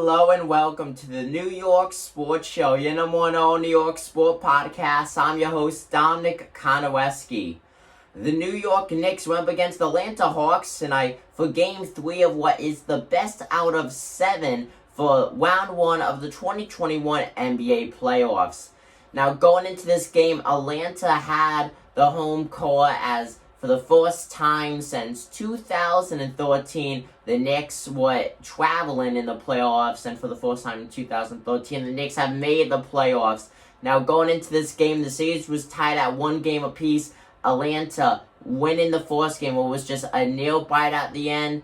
Hello and welcome to the New York Sports Show, your number one all New York sport podcast. I'm your host, Dominic Konowski. The New York Knicks went up against the Atlanta Hawks tonight for Game 3 of what is the best out of 7 for Round 1 of the 2021 NBA playoffs. Now, going into this game, Atlanta had the home court as for the first time since 2013, the Knicks were traveling in the playoffs, and for the first time in 2013, the Knicks have made the playoffs. Now, going into this game, the series was tied at 1 game apiece. Atlanta winning the first game, it was just a nail bite at the end.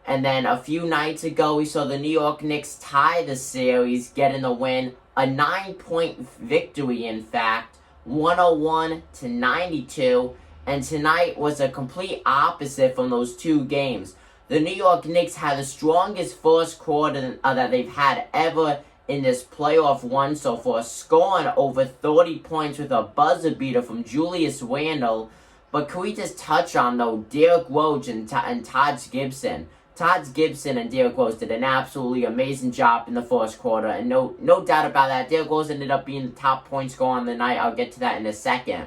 And then a few nights ago, we saw the New York Knicks tie the series, getting the win. A 9-point victory, in fact, 101-92. And tonight was a complete opposite from those two games. The New York Knicks had the strongest first quarter that they've had ever in this playoff run so far, scoring over 30 points with a buzzer beater from Julius Randle. But can we just touch on, though, Derrick Rose and Todd Gibson? Todd Gibson and Derrick Rose did an absolutely amazing job in the first quarter, and no doubt about that. Derrick Rose ended up being the top point scorer on the night. I'll get to that in a second.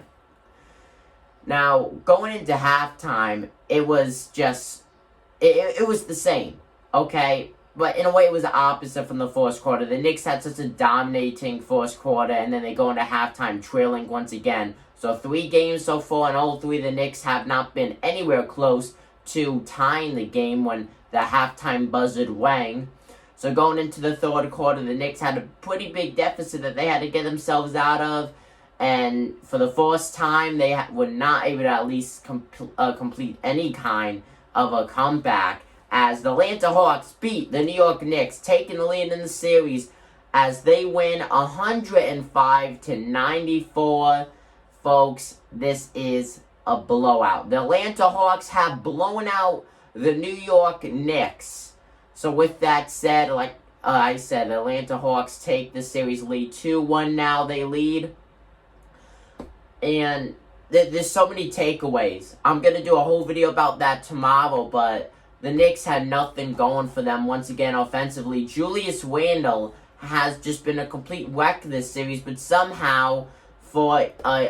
Now, going into halftime, it was just, it was the same, okay? But in a way, it was the opposite from the first quarter. The Knicks had such a dominating first quarter, and then they go into halftime trailing once again. So 3 games so far, and all 3 of the Knicks have not been anywhere close to tying the game when the halftime buzzer rang. So going into the third quarter, the Knicks had a pretty big deficit that they had to get themselves out of. And for the first time, they were not able to at least complete any kind of a comeback, as the Atlanta Hawks beat the New York Knicks, taking the lead in the series as they win 105-94. Folks, this is a blowout. The Atlanta Hawks have blown out the New York Knicks. So with that said, like I said, the Atlanta Hawks take the series lead 2-1 now. They lead. And there's so many takeaways. I'm going to do a whole video about that tomorrow, but the Knicks had nothing going for them once again offensively. Julius Randle has just been a complete wreck this series, but somehow for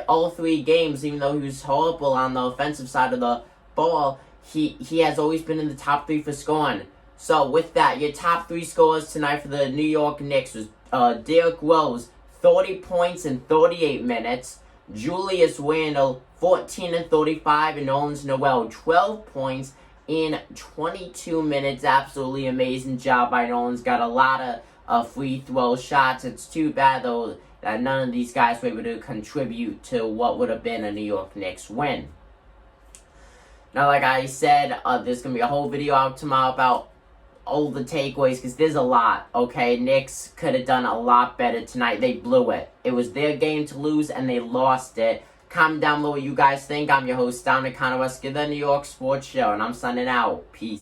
all 3 games, even though he was horrible on the offensive side of the ball, he has always been in the top 3 for scoring. So with that, your top 3 scorers tonight for the New York Knicks was Derrick Rose, 30 points in 38 minutes. Julius Randle, 14 and 35, and Nerlens Noel, 12 points in 22 minutes. Absolutely amazing job by Nerlens. Got a lot of free throw shots. It's too bad, though, that none of these guys were able to contribute to what would have been a New York Knicks win. Now, like I said, there's going to be a whole video out tomorrow about all the takeaways, because there's a lot, okay? Knicks could have done a lot better tonight. They blew it. It was their game to lose, and they lost it. Comment down below what you guys think. I'm your host, Dominic Konowski, the New York Sports Show, and I'm signing out. Peace.